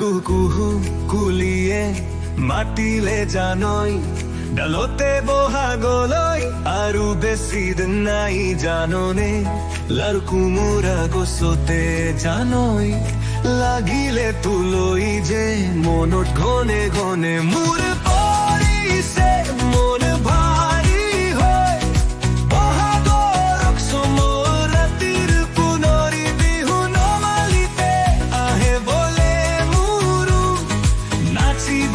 কুকুহু কুলিয়ে মাতিলে জানই ডালতে বহাগলৈ আৰু বেছি দিন নাই জাননে লাৰকুমুৰা গছতে জানই লাগিলে তুলৈ যে মনত ঘনে ঘনে মোৰ পৰিছে মন ভাৰী হৈ বহাগৰ সময় ৰাতিৰ পুনৰি বিহু নমালিতে আহে বলে মোৰো নাচিব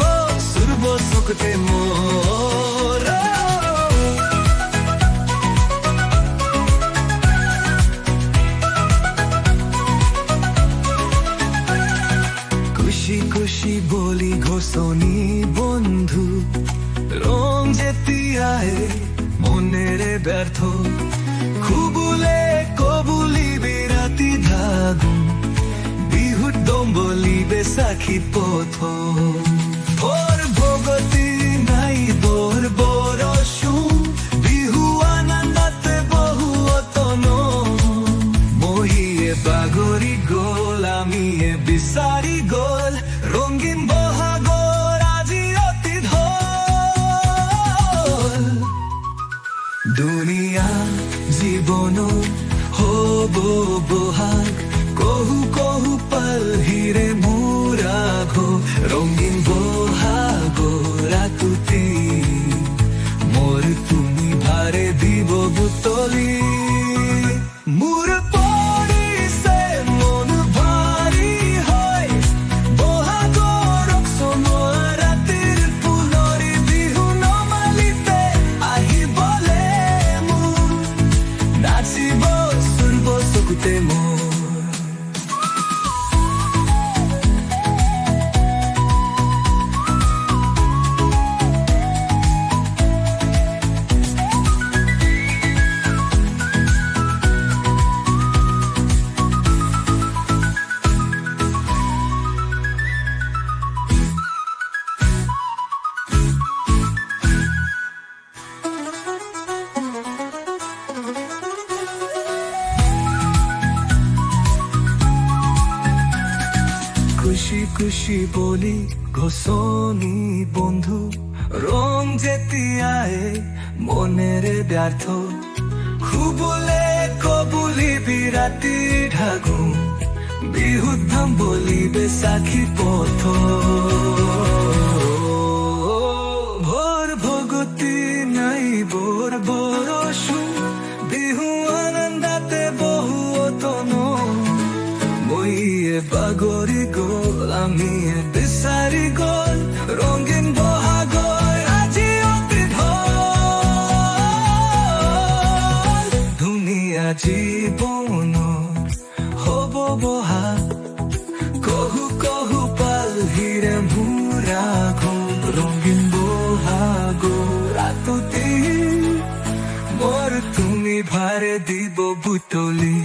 সুৰব চকুতে মোৰ খুশি খুশি বলি ঘোষণি বন্ধু রং যেতিয়াই মনেৰে ব্যৰ্থ খুবুলে কবুলি বিৰাতি ধাগু বিহুত দম্বলি বেচাখি পথ ভোর ভগতি নাই বৰ বৰষু বিহু আনন্দতে বহু অতন মহিয়ে বাগৰি গ'ল আমিয়ে বিচাৰি গ'ল ৰঙীন বহাগৰ আজি অতীত হ'ল দুনিয়া জীৱন হ'ব বহাগ কহু কহু পালহিৰে মোৰ আঘো ৰঙীন বহাগৰ আতুতি মোৰ তুমি ভাৰে দিব বুটলি মোৰ পৰিছে মন ভাৰী হৈ বহাগৰ সময় ৰাতিৰ পুনৰি বিহু নমালিতে আহিবলে মোৰ নাচিব সুৰব চকুতে মোৰ খুশি খুশি বলি ঘোষণি বন্ধু রং যেতিয়াই মনেৰে ব্যৰ্থ খুবুলে কবুলি বিৰাতি ঢাগু বিহুত ধাম বলি বেচাখি পথ ভোৰ ভগতি নাই বৰ বৰষু বিহু আনন্দতে বহু অতন মইয়ে বাগৰি গ'ল আমিয়ে বিচাৰি গ'ল ৰঙীন বহাগৰ আজি অতীত হ'ল ধুনীয়া জীৱন হ'ব বহাগ কহু কহু পালহিৰে মোৰ আঘো ৰঙীন বহাগৰ আতুতি মোৰ তুমি ভাৰে দিব বুটলি